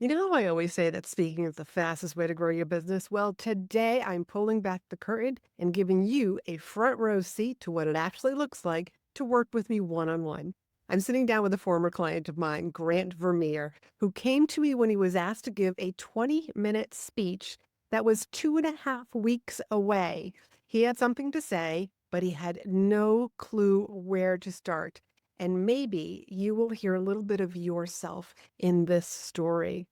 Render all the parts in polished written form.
You know how I always say that speaking is the fastest way to grow your business? Well, today I'm pulling back the curtain and giving you a front row seat to what it actually looks like to work with me one on one. I'm sitting down with a former client of mine, Grant Vermeer, who came to me when he was asked to give a 20-minute speech that was 2.5 weeks away. He had something to say, but he had no clue where to start. And maybe you will hear a little bit of yourself in this story.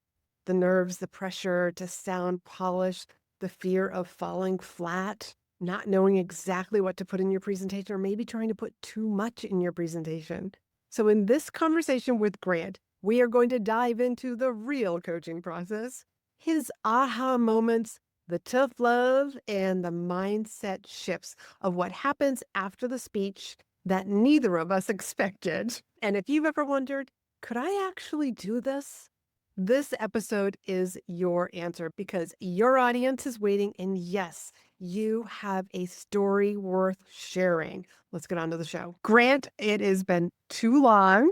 The nerves, the pressure to sound polished, the fear of falling flat, not knowing exactly what to put in your presentation, or maybe trying to put too much in your presentation. So, in this conversation with Grant, we are going to dive into the real coaching process, his aha moments, the tough love, and the mindset shifts of what happens after the speech that neither of us expected. And if you've ever wondered, could I actually do this? This episode is your answer because your audience is waiting. And yes, you have a story worth sharing. Let's get on to the show. Grant, it has been too long.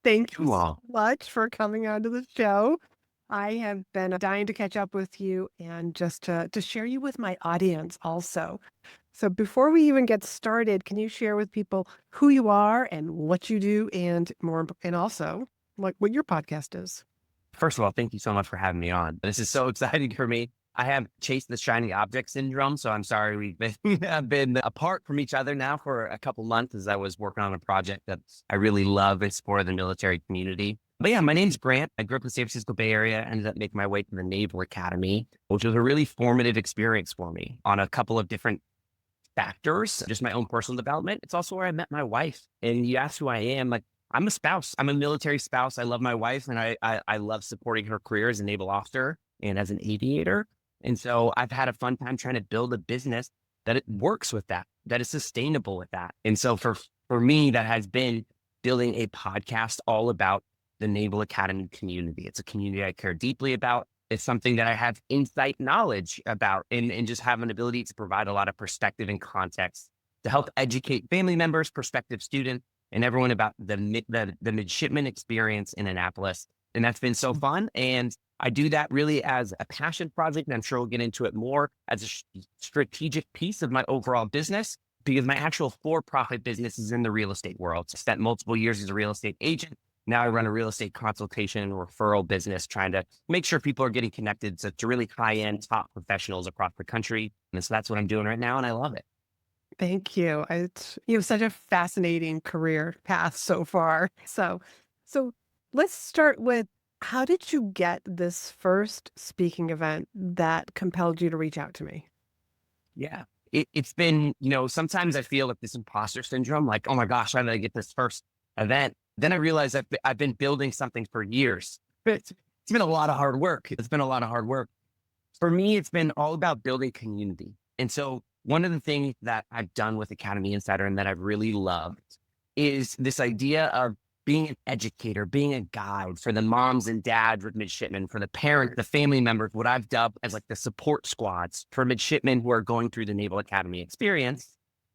Thank you so Wow. much for coming onto the show. I have been dying to catch up with you and just to share you with my audience also. So before we even get started, can you share with people who you are and what you do and and also like what your podcast is? First of all, thank you so much for having me on. This is so exciting for me. I have chased the shiny object syndrome, so I'm sorry we've been have been apart from each other now for a couple months as I was working on a project that I really love. It's for the military community. But yeah, my name's Grant. I grew up in the San Francisco Bay Area. Ended up making my way to the Naval Academy, which was a really formative experience for me on a couple of different factors, just my own personal development. It's also where I met my wife. And you ask who I am, like I'm a spouse. I'm a military spouse. I love my wife and I love supporting her career as a naval officer and as an aviator. And so I've had a fun time trying to build a business that it works with that, that is sustainable with that. And so for me, that has been building a podcast all about the Naval Academy community. It's a community I care deeply about. It's something that I have insight knowledge about and just have an ability to provide a lot of perspective and context to help educate family members, prospective students, and everyone about the midshipman experience in Annapolis. And that's been so fun. And I do that really as a passion project. And I'm sure we'll get into it more as a strategic piece of my overall business because my actual for-profit business is in the real estate world. I spent multiple years as a real estate agent. Now I run a real estate consultation and referral business, trying to make sure people are getting connected to really high-end top professionals across the country. And so that's what I'm doing right now. And I love it. Thank you. You have such a fascinating career path so far. So let's start with how did you get this first speaking event that compelled you to reach out to me? Yeah. It's been, sometimes I feel like this imposter syndrome, like, oh my gosh, how did I get this first event? Then I realized I've been building something for years. It's been a lot of hard work. It's been a lot of hard work. For me, it's been all about building community. And so one of the things that I've done with Academy Insider and that I've really loved is this idea of being an educator, being a guide for the moms and dads with midshipmen, for the parents, the family members, what I've dubbed as like the support squads for midshipmen who are going through the Naval Academy experience.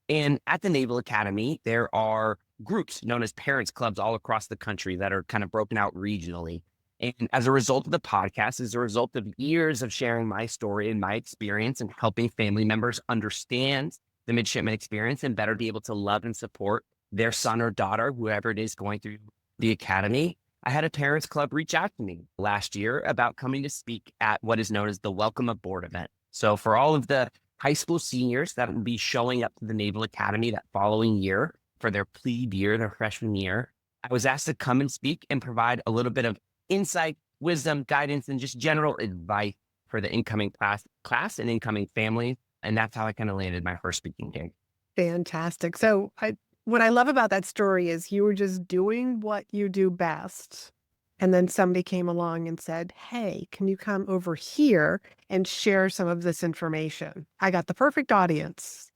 And at the Naval Academy, there are groups known as parents clubs all across the country that are kind of broken out regionally. And as a result of the podcast, as a result of years of sharing my story and my experience and helping family members understand the midshipman experience and better be able to love and support their son or daughter, whoever it is going through the academy, I had a parents club reach out to me last year about coming to speak at what is known as the Welcome Aboard event. So for all of the high school seniors that will be showing up to the Naval Academy that following year for their plebe year, their freshman year, I was asked to come and speak and provide a little bit of insight, wisdom, guidance, and just general advice for the incoming class and incoming families. And that's how I kind of landed my first speaking gig. Fantastic. What I love about that story is you were just doing what you do best. And then somebody came along and said, hey, can you come over here and share some of this information? I got the perfect audience.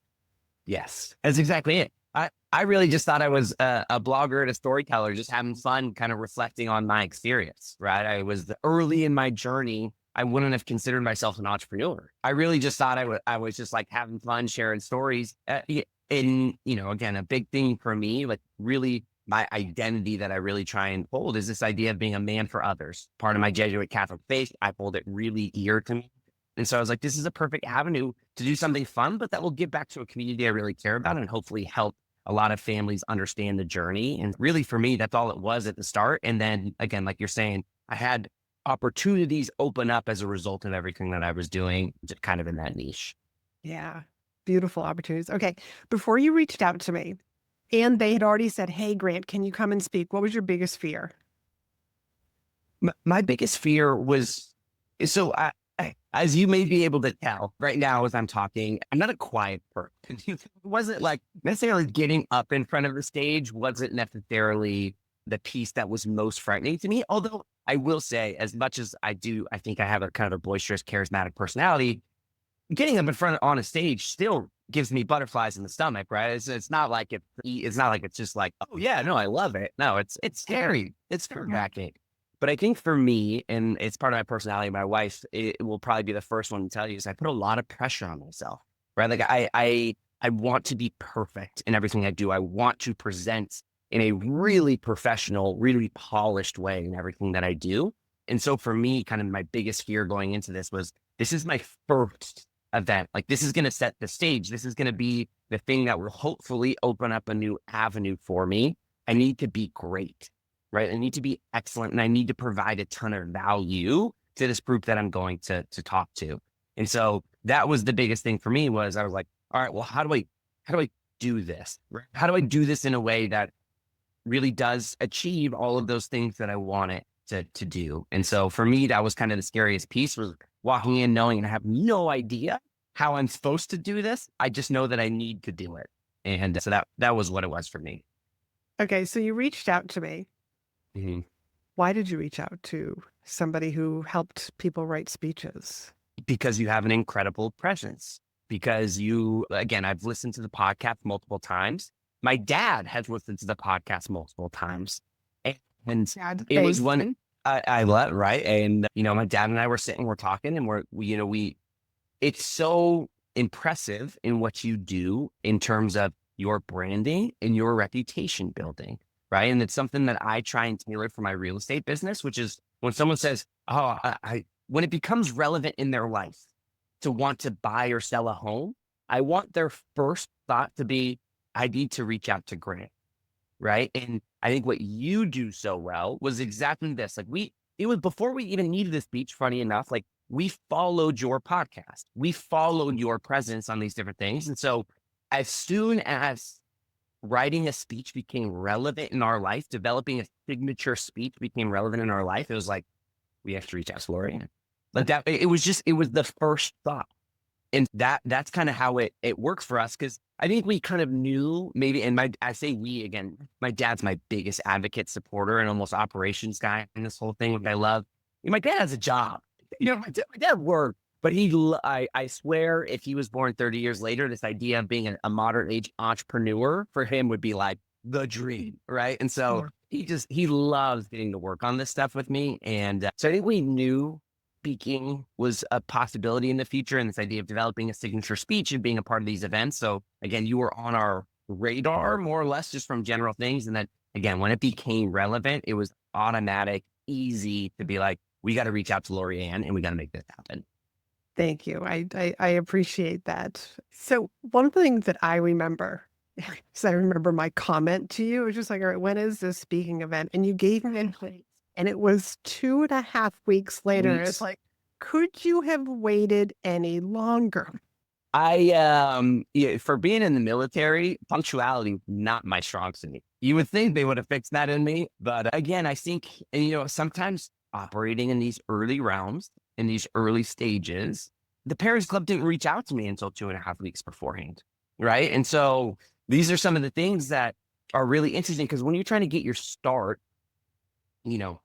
Yes, that's exactly it. I really just thought I was a blogger and a storyteller, just having fun, kind of reflecting on my experience, right? I was early in my journey. I wouldn't have considered myself an entrepreneur. I really just thought I was just like having fun, sharing stories. And, again, a big thing for me, like really my identity that I really try and hold is this idea of being a man for others. Part of my Jesuit Catholic faith, I hold it really dear to me. And so I was like, this is a perfect avenue to do something fun, but that will give back to a community I really care about and hopefully help a lot of families understand the journey. And really for me, that's all it was at the start. And then again, like you're saying, I had opportunities open up as a result of everything that I was doing, just kind of in that niche. Yeah. Beautiful opportunities. Okay. Before you reached out to me and they had already said, "Hey, Grant, can you come and speak?" What was your biggest fear? My biggest fear was so as you may be able to tell right now as I'm talking, I'm not a quiet person. It wasn't like necessarily getting up in front of the stage wasn't necessarily the piece that was most frightening to me. Although I will say, as much as I think I have a kind of a boisterous, charismatic personality. Getting up in front on a stage still gives me butterflies in the stomach, right? It's not like it's not like it's just like, oh yeah, no, I love it. No, it's scary. It's nerve wracking. But I think for me, and it's part of my personality, my wife, it will probably be the first one to tell you is I put a lot of pressure on myself, right? Like I want to be perfect in everything I do. I want to present in a really professional, really polished way in everything that I do. And so for me, kind of my biggest fear going into this is my first event. Like this is going to set the stage. This is going to be the thing that will hopefully open up a new avenue for me. I need to be great, right? I need to be excellent and I need to provide a ton of value to this group that I'm going to talk to. And so that was the biggest thing for me was I was like, all right, well, how do I do this? How do I do this in a way that really does achieve all of those things that I want it to do? And so for me, that was kind of the scariest piece was walking in knowing and I have no idea how I'm supposed to do this. I just know that I need to do it. And so that was what it was for me. Okay. So you reached out to me. Mhm. Why did you reach out to somebody who helped people write speeches? Because you have an incredible presence. Because you, again, I've listened to the podcast multiple times. My dad has listened to the podcast multiple times. And Dad, it was thanks. one I let, right. And, my dad and I were sitting, we're talking, and it's so impressive in what you do in terms of your branding and your reputation building, right? And it's something that I try and tailor for my real estate business, which is when someone says, "Oh, when it becomes relevant in their life to want to buy or sell a home, I want their first thought to be, I need to reach out to Grant." Right. And I think what you do so well was exactly this. Like it was before we even needed this speech, funny enough, like we followed your podcast. We followed your presence on these different things. And so as soon as writing a speech became relevant in our life, developing a signature speech became relevant in our life, it was like, we have to reach out to Laurie-Ann. Like that, it was the first thought. And that's kind of how it works for us. Cause I think we kind of knew maybe, and I say we again, my dad's my biggest advocate, supporter, and almost operations guy in this whole thing, which I love. My dad has a job. My dad worked, but I swear if he was born 30 years later, this idea of being a modern age entrepreneur for him would be like the dream. Right. And so he loves getting to work on this stuff with me. And so I think we knew speaking was a possibility in the future and this idea of developing a signature speech and being a part of these events. So again, you were on our radar more or less just from general things. And then again, when it became relevant, it was automatic, easy to be like, we got to reach out to Laurie-Ann and we got to make this happen. Thank you. I appreciate that. So one thing that I remember, because I remember my comment to you, it was just like, all right, when is this speaking event? And you gave me a date, and it was 2.5 weeks later. And it's Weeks. like, could you have waited any longer? Yeah, for being in the military, punctuality, not my strong suit. You would think they would have fixed that in me. But again, I think, sometimes operating in these early realms, in these early stages, the Paris Club didn't reach out to me until 2.5 weeks beforehand. Right. And so these are some of the things that are really interesting because when you're trying to get your start, you know,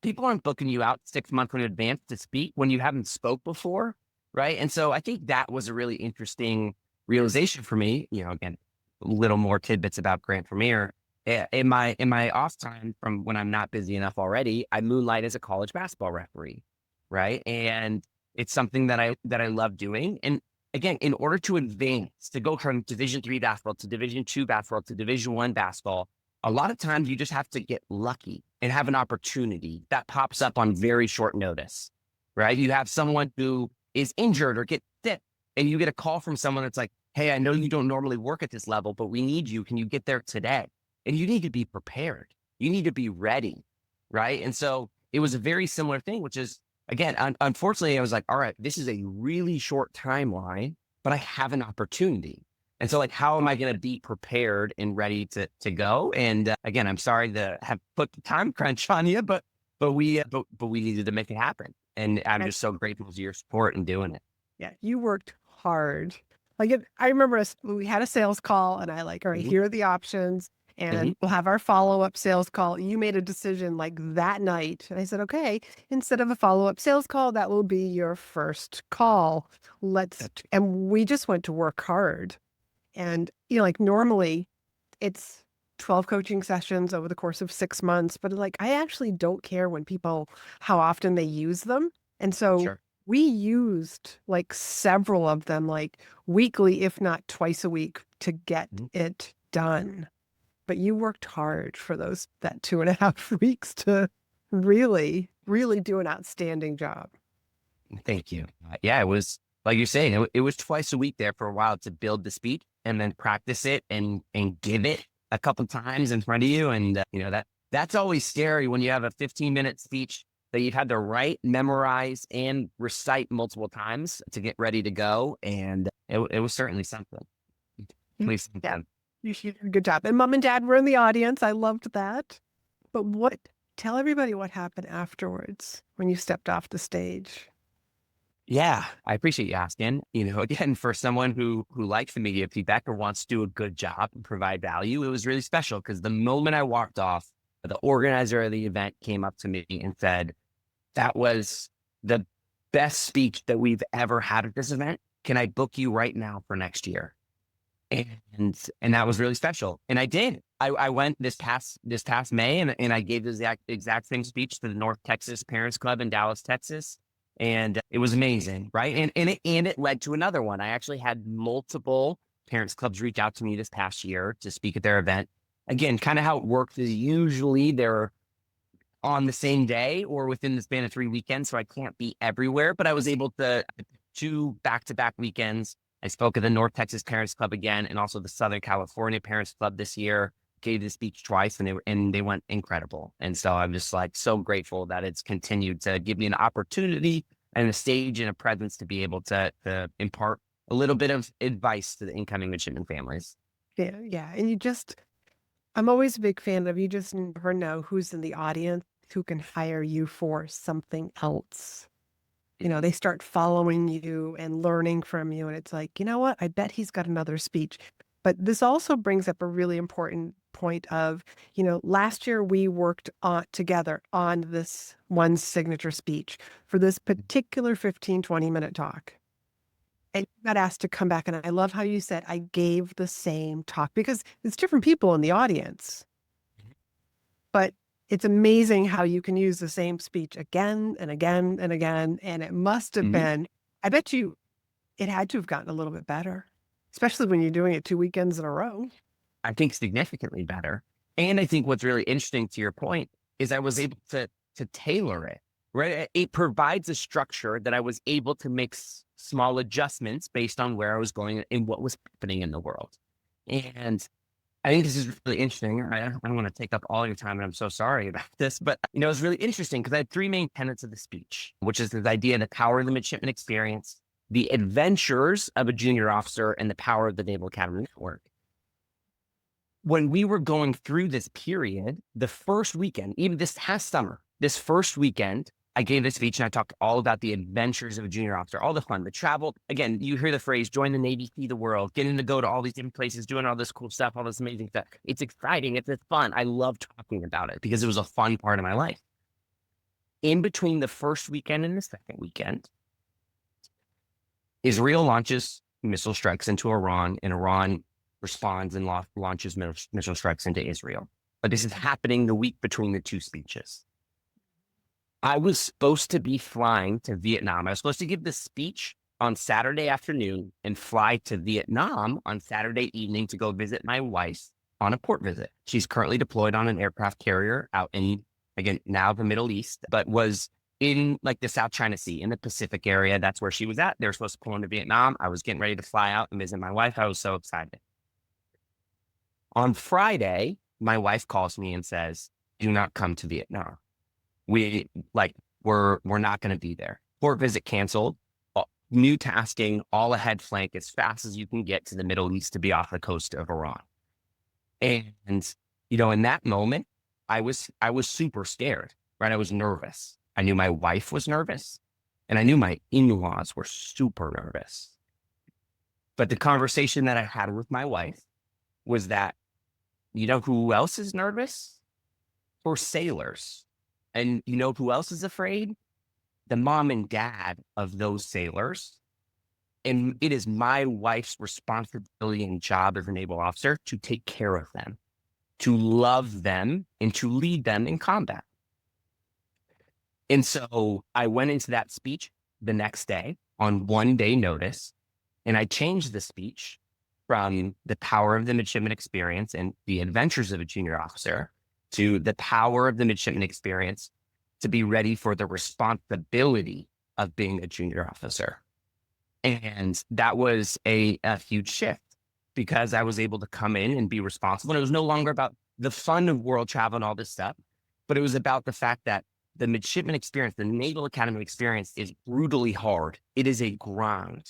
people aren't booking you out 6 months in advance to speak when you haven't spoke before, right? And so I think that was a really interesting realization for me. Again, a little more tidbits about Grant Vermeer. In my off time from when I'm not busy enough already, I moonlight as a college basketball referee, right? And it's something that I love doing. And again, in order to advance, to go from Division III basketball to Division II basketball to Division I basketball, a lot of times you just have to get lucky and have an opportunity that pops up on very short notice, right? You have someone who is injured or get sick, and you get a call from someone that's like, hey, I know you don't normally work at this level, but we need you. Can you get there today? And you need to be prepared. You need to be ready, right? And so it was a very similar thing, which is, again, unfortunately, I was like, all right, this is a really short timeline, but I have an opportunity. And so, like, how am I going to be prepared and ready to go? And again, I'm sorry to have put the time crunch on you, but we needed to make it happen. And I'm And just so grateful to your support in doing it. yeah, you worked hard. I remember us, we had a sales call and I like, all right, Hmm. here are the options. Hmm. And we'll have our follow-up sales call. You made a decision like that night. And I said, okay, instead of a follow-up sales call, that will be your first call. And we just went to work hard. And, like normally it's 12 coaching sessions over the course of 6 months, but like I actually don't care how often they use them. And so Sure. we used like several of them, like weekly, if not twice a week, to get Mhm. it done. But you worked hard for that 2.5 weeks to really, really do an outstanding job. Thank you. Yeah, it was like you're saying, it was twice a week there for a while to build the speech and then practice it and give it a couple times in front of you. And that's always scary when you have a 15-minute speech that you've had to write, memorize, and recite multiple times to get ready to go. And it was certainly something. Mm. Please, Yeah, you did a good job. And mom and dad were in the audience. I loved that. But tell everybody what happened afterwards when you stepped off the stage. yeah, I appreciate you asking. Again, for someone who likes the media feedback or wants to do a good job and provide value, it was really special because the moment I walked off, the organizer of the event came up to me and said, "That was the best speech that we've ever had at this event. Can I book you right now for next year?" And that was really special. And I did. I went this past May and I gave the exact same speech to the North Texas Parents Club in Dallas, Texas. And it was amazing, right? And it led to another one. I actually had multiple parents clubs reach out to me this past year to speak at their event. Again, kind of how it works is usually they're on the same day or within the span of 3 weekends. So I can't be everywhere, but I was able to 2 back-to-back weekends. I spoke at the North Texas Parents Club again, and also the Southern California Parents Club this year. Gave the speech twice, and they went incredible. And so I'm just like so grateful that it's continued to give me an opportunity and a stage and a presence to be able to impart a little bit of advice to the incoming midshipman families. Yeah, yeah. I'm always a big fan of you just never know who's in the audience who can hire you for something else. They start following you and learning from you. And it's like, you know what? I bet he's got another speech. But this also brings up a really important point of, last year we worked together on this one signature speech for this particular 15, 20-minute talk. And you got asked to come back. And I love how you said, I gave the same talk because it's different people in the audience. But it's amazing how you can use the same speech again and again and again. And it must have Mhm. been, I bet you it had to have gotten a little bit better, especially when you're doing it 2 weekends in a row. I think significantly better. And I think what's really interesting to your point is I was able to tailor it, right? It provides a structure that I was able to make small adjustments based on where I was going and what was happening in the world. And I think this is really interesting. I don't want to take up all your time, and I'm so sorry about this, but it's really interesting because I had three main tenets of the speech, which is this idea of the power of the midshipman experience, the adventures of a junior officer, and the power of the Naval Academy Network. When we were going through this period, the first weekend, even this past summer, this first weekend, I gave this speech and I talked all about the adventures of a junior officer, all the fun, the travel. Again, you hear the phrase, join the Navy, see the world, getting to go to all these different places, doing all this cool stuff, all this amazing stuff. It's exciting. It's fun. I love talking about it because it was a fun part of my life. In between the first weekend and the second weekend, Israel launches missile strikes into Iran, and Iran responds and launches missile strikes into Israel. But this is happening the week between the two speeches. I was supposed to be flying to Vietnam. I was supposed to give this speech on Saturday afternoon and fly to Vietnam on Saturday evening to go visit my wife on a port visit. She's currently deployed on an aircraft carrier out in, again, now the Middle East, but was in like the South China Sea in the Pacific area. That's where she was at. They were supposed to pull into Vietnam. I was getting ready to fly out and visit my wife. I was so excited. On Friday, my wife calls me and says, do not come to Vietnam. We like, we're not going to be there. Port visit canceled. New tasking, all ahead flank as fast as you can get to the Middle East to be off the coast of Iran. And, in that moment, I was super scared, right? I was nervous. I knew my wife was nervous and I knew my in-laws were super nervous. But the conversation that I had with my wife was that, who else is nervous? For sailors. And who else is afraid? The mom and dad of those sailors. And it is my wife's responsibility and job as a naval officer to take care of them, to love them, and to lead them in combat. And so I went into that speech the next day on 1 day notice, and I changed the speech from the power of the midshipman experience and the adventures of a junior officer to the power of the midshipman experience to be ready for the responsibility of being a junior officer. And that was a huge shift because I was able to come in and be responsible. And it was no longer about the fun of world travel and all this stuff, but it was about the fact that the midshipman experience, the Naval Academy experience is brutally hard. It is a grind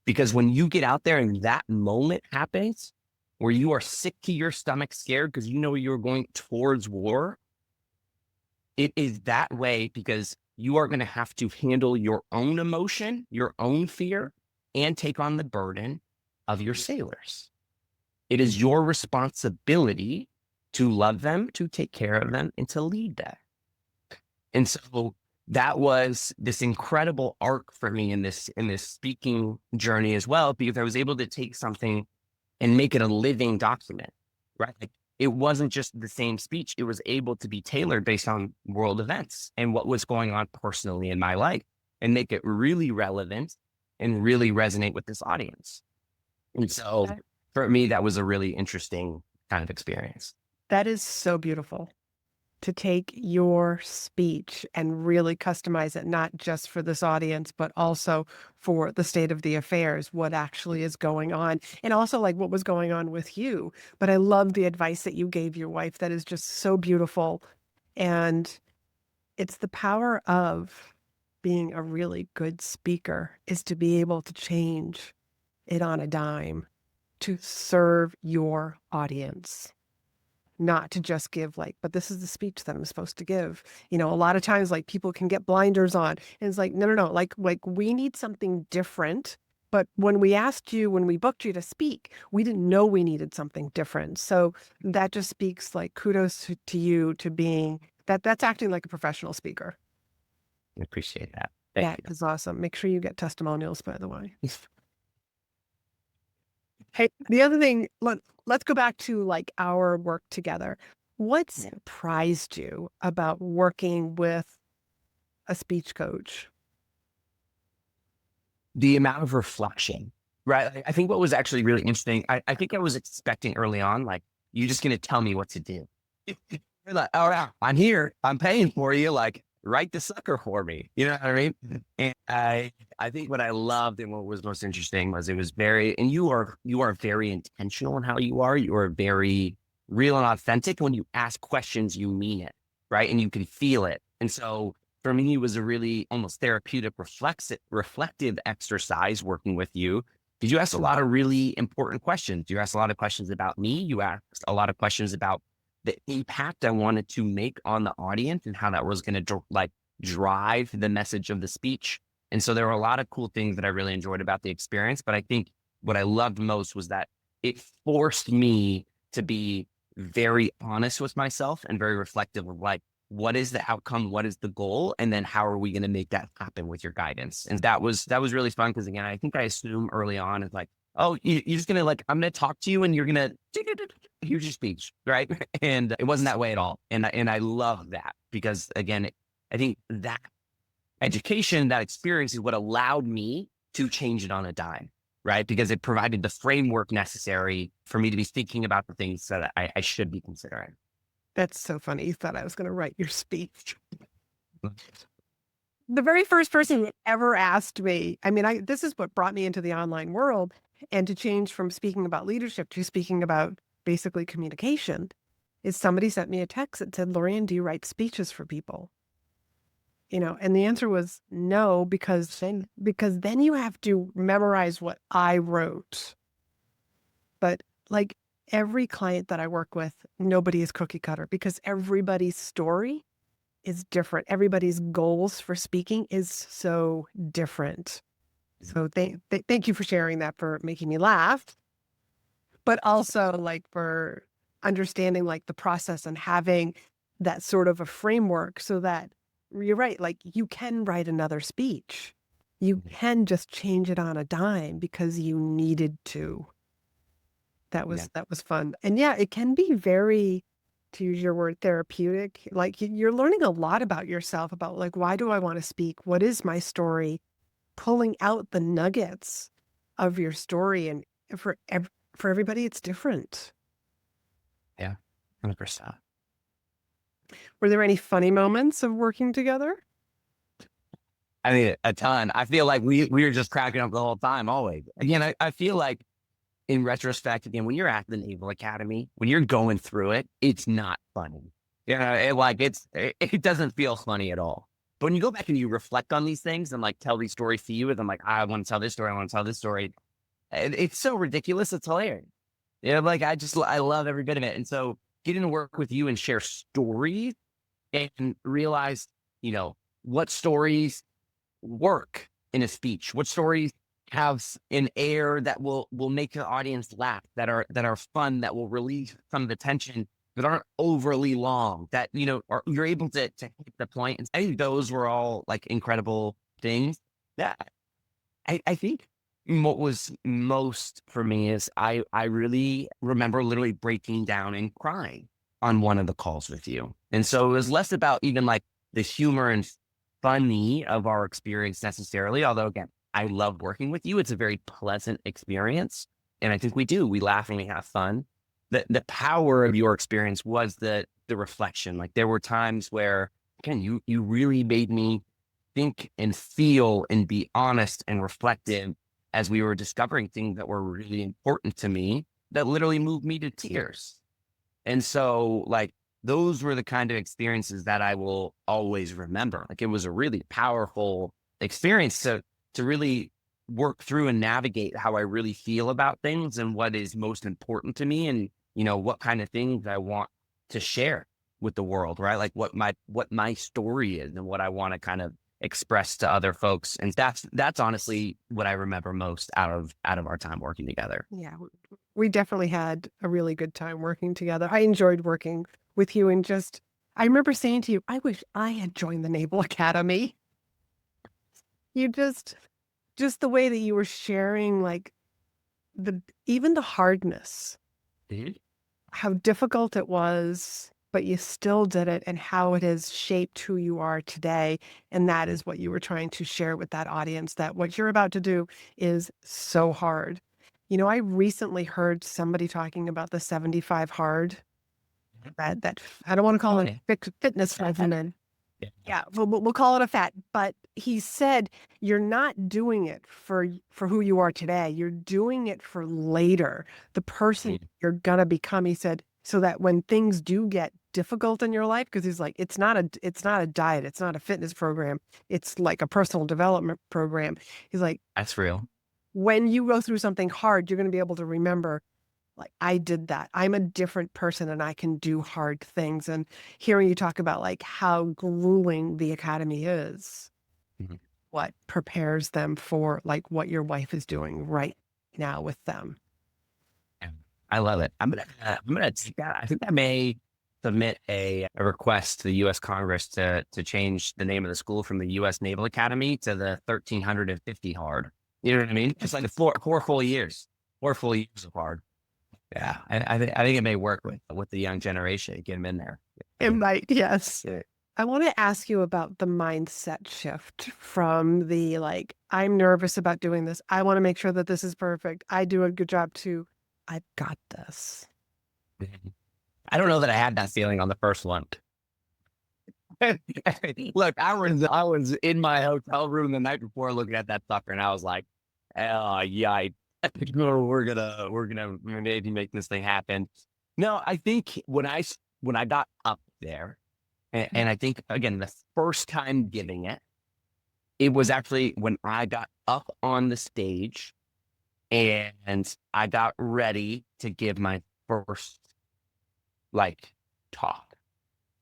because when you get out there and that moment happens where you are sick to your stomach, scared because you're going towards war, it is that way because you are going to have to handle your own emotion, your own fear, and take on the burden of your sailors. It is your responsibility to love them, to take care of them, and to lead them. And so that was this incredible arc for me in this speaking journey as well, because I was able to take something and make it a living document, right? Like, it wasn't just the same speech. It was able to be tailored based on world events and what was going on personally in my life and make it really relevant and really resonate with this audience. And so for me, that was a really interesting kind of experience. That is so beautiful to take your speech and really customize it, not just for this audience, but also for the state of the affairs, what actually is going on, and also like what was going on with you. But I love the advice that you gave your wife. That is just so beautiful. And it's the power of being a really good speaker is to be able to change it on a dime to serve your audience. Not to just give but this is the speech that I'm supposed to give. A lot of times people can get blinders on and it's no. Like we need something different. But when we booked you to speak, we didn't know we needed something different. So that just speaks kudos to you to being that's acting like a professional speaker. I appreciate that. Thank That is awesome. Make sure you get testimonials, by the way. Hey, the other thing, let's go back to our work together. What surprised you about working with a speech coach? The amount of reflection, right? I think what was actually really interesting, I think I was expecting early on, you're just going to tell me what to do. You're like, oh, yeah, I'm here. I'm paying for you. Write the sucker for me. You know what I mean? And I think what I loved and what was most interesting was it was and you are very intentional in how you are. You are very real and authentic. When you ask questions, you mean it, right? And you can feel it. And so for me, it was a really almost therapeutic, reflective exercise working with you because you asked a lot of really important questions. You asked a lot of questions about me. You asked a lot of questions about the impact I wanted to make on the audience and how that was going to drive the message of the speech. And so there were a lot of cool things that I really enjoyed about the experience. But I think what I loved most was that it forced me to be very honest with myself and very reflective of what is the outcome? What is the goal? And then how are we going to make that happen with your guidance? And that was really fun because again, I think I assume early on is oh, you're just going to I'm going to talk to you and you're going to here's your speech, right? And it wasn't that way at all. And I love that because again, I think that education, that experience is what allowed me to change it on a dime, right? Because it provided the framework necessary for me to be thinking about the things that I should be considering. That's so funny. You thought I was going to write your speech. The very first person that ever asked me, I mean, this is what brought me into the online world and to change from speaking about leadership to speaking about basically communication, is somebody sent me a text that said, Laurie-Ann, do you write speeches for people? And the answer was no, because then you have to memorize what I wrote. But like every client that I work with, nobody is cookie cutter because everybody's story is different. Everybody's goals for speaking is so different. So thank you for sharing that, for making me laugh, but also like for understanding like the process and having that sort of a framework so that you're right. Like you can write another speech. You can just change it on a dime because you needed to. Yeah. That was fun. And yeah, it can be very, to use your word, therapeutic. Like you're learning a lot about yourself, about like, why do I want to speak? What is my story? Pulling out the nuggets of your story. And for everybody, it's different. Yeah. 100%. Were there any funny moments of working together? I mean, a ton. I feel like we were just cracking up the whole time, always. Again, I feel like in retrospect, again, when you're at the Naval Academy, when you're going through it, it's not funny. It doesn't feel funny at all. But when you go back and you reflect on these things and like tell these stories to you, and I'm like, I want to tell this story, I want to tell this story. It's so ridiculous, it's hilarious. Like I love every bit of it. And so getting to work with you and share stories and realize, what stories work in a speech, what stories have an air that will make the audience laugh, that are fun, that will relieve some of the tension, that aren't overly long, that you're able to hit the point. And I think those were all like incredible things. That I think what was most for me is I really remember literally breaking down and crying on one of the calls with you. And so it was less about even like the humor and funny of our experience necessarily, although again, I love working with you. It's a very pleasant experience. And I think we laugh and we have fun. The power of your experience was the reflection. Like there were times where, again, you really made me think and feel and be honest and reflective as we were discovering things that were really important to me that literally moved me to tears. And so like those were the kind of experiences that I will always remember. Like it was a really powerful experience to really work through and navigate how I really feel about things and what is most important to me, and what kind of things I want to share with the world, right? Like what my story is and what I want to kind of express to other folks. And that's honestly what I remember most out of our time working together. Yeah, we definitely had a really good time working together. I enjoyed working with you, and I remember saying to you, I wish I had joined the Naval Academy. You just the way that you were sharing, like even the hardness, Mhm. how difficult it was, but you still did it, and how it has shaped who you are today. And that is what you were trying to share with that audience, that what you're about to do is so hard. I recently heard somebody talking about the 75 hard, that I don't want to call Oh it yeah. fitness regimen. Yeah. Yeah, we'll call it a fat. But he said you're not doing it for who you are today. You're doing it for later, the person Mhm. you're gonna become. He said, so that when things do get difficult in your life, because he's like, it's not a diet, it's not a fitness program, it's like a personal development program. He's like, That's real. when you go through something hard, you're gonna be able to remember, like, I did that. I'm a different person and I can do hard things. And hearing you talk about like how grueling the academy is, Mhm. what prepares them for like what your wife is doing right now with them. Yeah. I love it. I'm gonna take that. I think I may submit a request to the U.S. Congress to change the name of the school from the U.S. Naval Academy to the 1350 hard. You know what I mean? It's like four full years, 4 full years of hard. Yeah, I think it may work with the young generation. Get them in there. It might, yes. Yeah. I want to ask you about the mindset shift from the like, I'm nervous about doing this. I want to make sure that this is perfect. I do a good job too. I've got this. I don't know that I had that feeling on the first one. Look, I was in my hotel room the night before looking at that sucker, and I was like, "Oh, yeah, we're gonna maybe make this thing happen." No, I think when I got up there, and I think again the first time giving it, it was actually when I got up on the stage and I got ready to give my first like talk,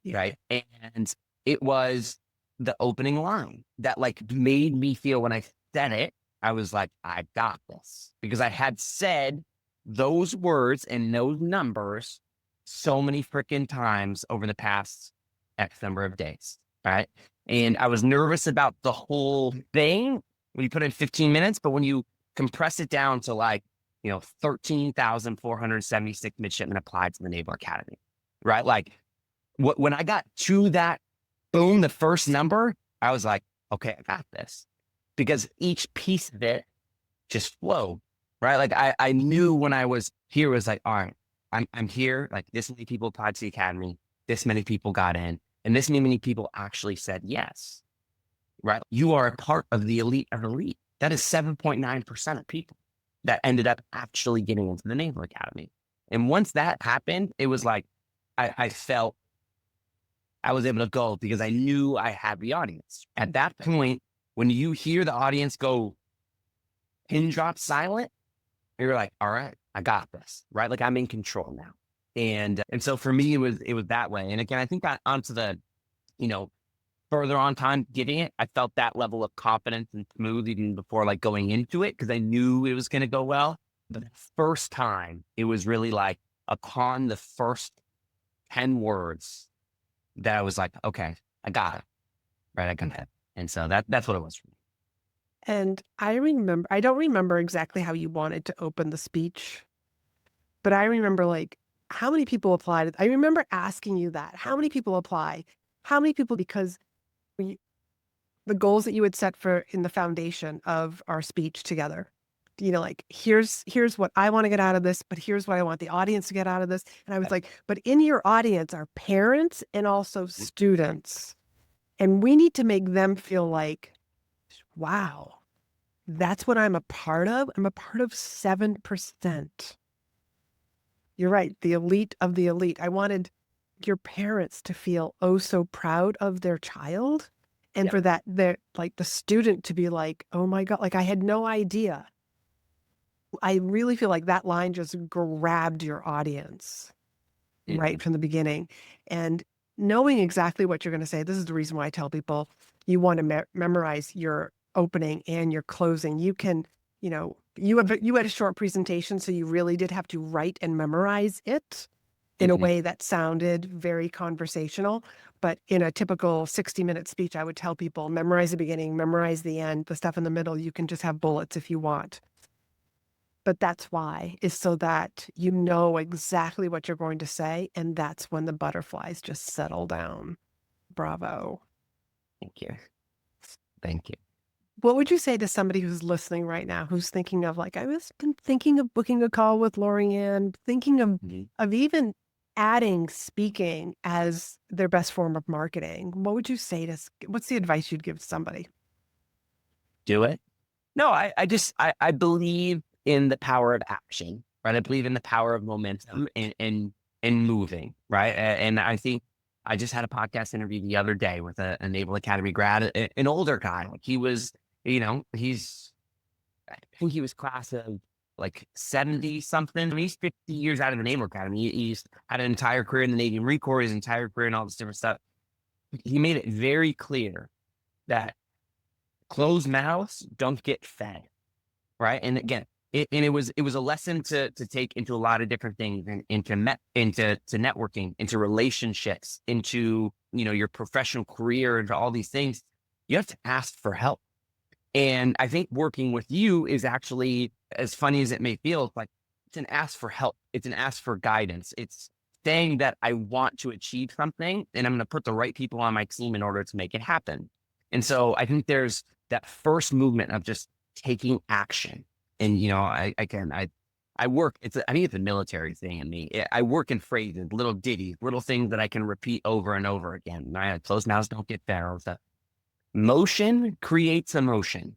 Yeah. right? And it was the opening line that like made me feel when I said it, I was like, I got this because I had said those words and those numbers so many freaking times over the past X number of days. Right. And I was nervous about the whole thing when you put in 15 minutes, but when you compress it down to like, 13,476 midshipmen applied to the Naval Academy, right? Like when I got to that boom, the first number, I was like, okay, I got this. Because each piece of it just flowed, right? Like I knew when I was here was like, all right, I'm here. Like this many people applied to the academy, this many people got in, and this many people actually said yes. Right. You are a part of the elite of elite. That is 7.9% of people that ended up actually getting into the Naval Academy. And once that happened, it was like I felt I was able to go because I knew I had the audience. At that point, when you hear the audience go pin drop silent, you're like, all right, I got this, right? Like I'm in control now. And so for me, it was that way. And again, I think onto the, you know, further on time getting it, I felt that level of confidence and smooth even before like going into it because I knew it was going to go well. But the first time, it was really like upon the first 10 words that I was like, okay, I got it. Right. I got it. And so that's what it was for me. And I don't remember exactly how you wanted to open the speech, but I remember like how many people applied. I remember asking you that. How many people apply? How many people? Because we, the goals that you had set for in the foundation of our speech together. Like here's what I want to get out of this, but here's what I want the audience to get out of this. And I was like, but in your audience are parents and also students. And we need to make them feel like, wow, that's what I'm a part of. I'm a part of 7%. You're right, the elite of the elite. I wanted your parents to feel oh so proud of their child. And Yeah. for that, like the student to be like, oh my God, like I had no idea. I really feel like that line just grabbed your audience Mhm. right from the beginning. And knowing exactly what you're going to say, this is the reason why I tell people you want to memorize your opening and your closing. You can, you had a short presentation, so you really did have to write and memorize it in a Mhm. way that sounded very conversational. But in a typical 60-minute speech, I would tell people memorize the beginning, memorize the end, the stuff in the middle. You can just have bullets if you want. But that's why, is so that you know exactly what you're going to say. And that's when the butterflies just settle down. Bravo. Thank you. Thank you. What would you say to somebody who's listening right now, who's thinking of like, I was been thinking of booking a call with Laurie-Ann, thinking Mhm. of even adding speaking as their best form of marketing. What would you say what's the advice you'd give to somebody? Do it. No, I believe in the power of action, right? I believe in the power of momentum and moving, right? And I think I just had a podcast interview the other day with a Naval Academy grad, an older guy. Like he was, I think he was class of like 70 something. I mean, he's 50 years out of the Naval Academy. He's had an entire career in the Navy Marine Corps, his entire career and all this different stuff. He made it very clear that closed mouths don't get fed, right? And again, it was a lesson to take into a lot of different things, into networking, into relationships, into your professional career, into all these things. You have to ask for help, and I think working with you is actually, as funny as it may feel, it's like it's an ask for help, it's an ask for guidance, it's saying that I want to achieve something and I'm going to put the right people on my team in order to make it happen. And so I think there's that first movement of just taking action. And, I work, I think it's a military thing in me. I work in phrases, little ditties, little things that I can repeat over and over again. Closed mouths don't get fed. Motion creates emotion,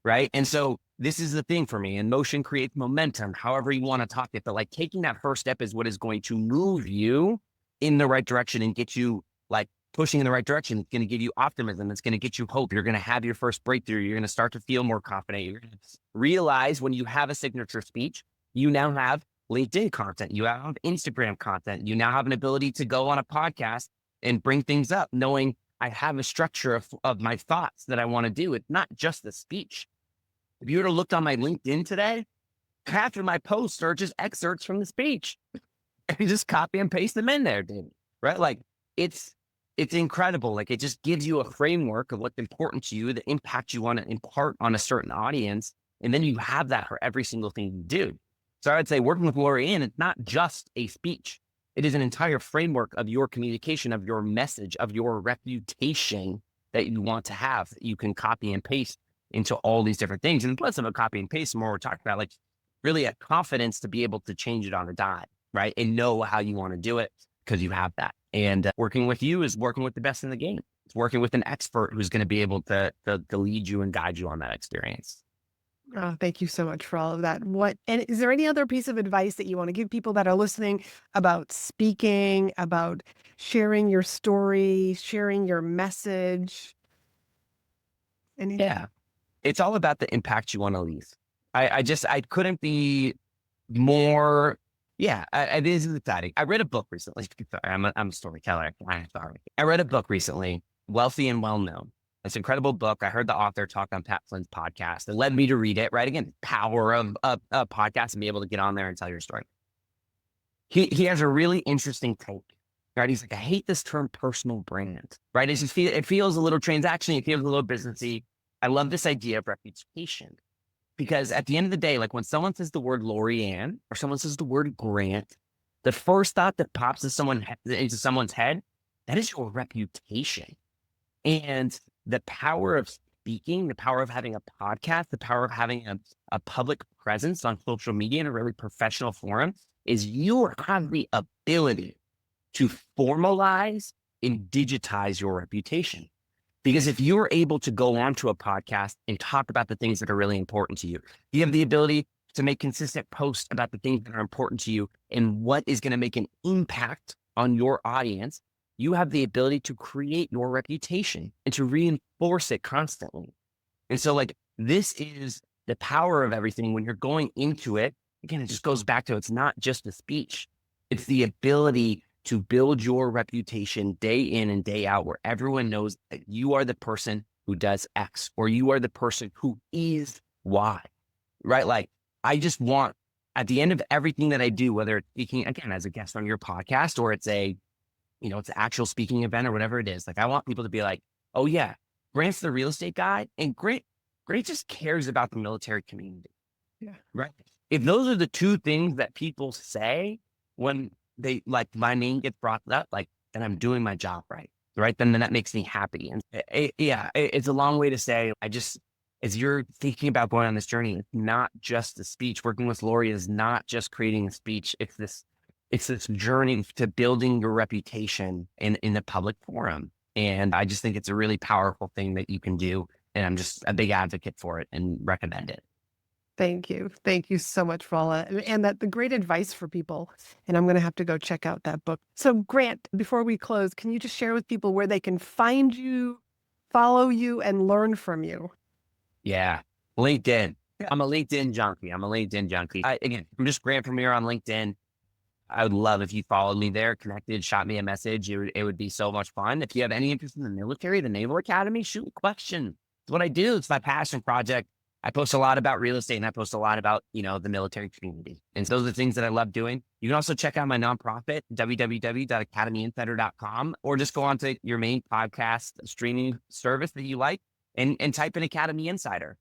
right? And so this is the thing for me, and motion creates momentum, however you want to talk it. But like taking that first step is what is going to move you in the right direction and get you like pushing in the right direction. It's going to give you optimism. It's going to get you hope. You're going to have your first breakthrough. You're going to start to feel more confident. You're going to realize when you have a signature speech, you now have LinkedIn content. You have Instagram content. You now have an ability to go on a podcast and bring things up, knowing I have a structure of my thoughts that I want to do. It's not just the speech. If you were to look on my LinkedIn today, half of my posts are just excerpts from the speech. And you just copy and paste them in there, dude. Right? Like it's incredible. Like it just gives you a framework of what's important to you, the impact you want to impart on a certain audience. And then you have that for every single thing you do. So I would say working with Laurie-Ann, it's not just a speech. It is an entire framework of your communication, of your message, of your reputation that you want to have that you can copy and paste into all these different things. And less of a copy and paste, more we're talking about like really a confidence to be able to change it on a dime, right? And know how you want to do it because you have that. And working with you is working with the best in the game. It's working with an expert who's going to be able to lead you and guide you on that experience. Oh, thank you so much for all of that. And is there any other piece of advice that you want to give people that are listening about speaking, about sharing your story, sharing your message? Yeah. It's all about the impact you want to leave. I couldn't be more. Yeah, it is exciting. I read a book recently. Sorry, I'm a storyteller. I'm sorry. I read a book recently, Wealthy and Well Known. It's an incredible book. I heard the author talk on Pat Flynn's podcast. It led me to read it, right? Again, power of a podcast and be able to get on there and tell your story. He has a really interesting take, right? He's like, I hate this term personal brand, right? It feels a little transactional. It feels a little businessy. I love this idea of reputation because at the end of the day, like when someone says the word Laurie-Ann or someone says the word Grant, the first thought that pops into someone's head, that is your reputation. And the power of speaking, the power of having a podcast, the power of having a public presence on social media in a really professional forum is you have the ability to formalize and digitize your reputation. Because if you're able to go onto a podcast and talk about the things that are really important to you, you have the ability to make consistent posts about the things that are important to you and what is going to make an impact on your audience. You have the ability to create your reputation and to reinforce it constantly. And so like, this is the power of everything when you're going into it. Again, it just goes back to, it's not just a speech. It's the ability to build your reputation day in and day out, where everyone knows that you are the person who does X, or you are the person who is Y, right? Like, I just want, at the end of everything that I do, whether it's speaking again as a guest on your podcast, or it's it's an actual speaking event or whatever it is, like I want people to be like, oh yeah, Grant's the real estate guy, and Grant just cares about the military community. Yeah. Right. If those are the two things that people say when they like my name gets brought up, like, then I'm doing my job right. Right. Then that makes me happy. And it's a long way to say, as you're thinking about going on this journey, it's not just a speech. Working with Laurie is not just creating a speech. It's this journey to building your reputation in the public forum. And I just think it's a really powerful thing that you can do. And I'm just a big advocate for it and recommend it. Thank you. Thank you so much for all that. And the great advice for people. And I'm going to have to go check out that book. So Grant, before we close, can you just share with people where they can find you, follow you, and learn from you? Yeah. LinkedIn. Yeah. I'm a LinkedIn junkie. I'm just Grant Vermeer on LinkedIn. I would love if you followed me there, connected, shot me a message. It would be so much fun. If you have any interest in the military, the Naval Academy, shoot a question. It's what I do. It's my passion project. I post a lot about real estate and I post a lot about, the military community. And so those are the things that I love doing. You can also check out my nonprofit, www.academyinsider.com, or just go onto your main podcast streaming service that you like and type in Academy Insider.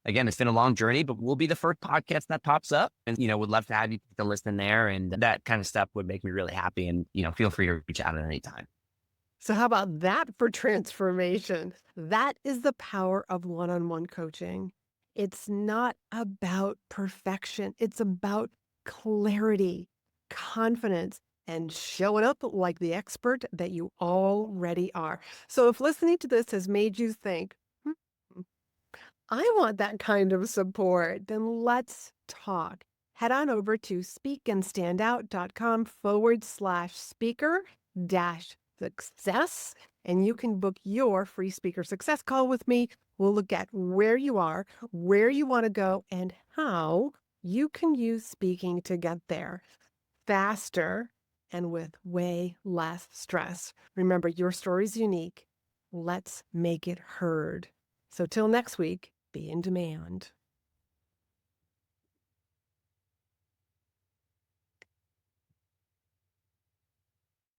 again, it's been a long journey, but we'll be the first podcast that pops up. And, would love to have you to listen there. And that kind of stuff would make me really happy. And, feel free to reach out at any time. So, how about that for transformation? That is the power of one on one coaching. It's not about perfection, it's about clarity, confidence, and showing up like the expert that you already are. So, if listening to this has made you think, "Hmm, I want that kind of support," then let's talk. Head on over to speakandstandout.com/speaker dash success, and you can book your free speaker success call with me. We'll look at where you are, where you want to go, and how you can use speaking to get there faster and with way less stress. Remember, your story's unique. Let's make it heard. So till next week, be in demand.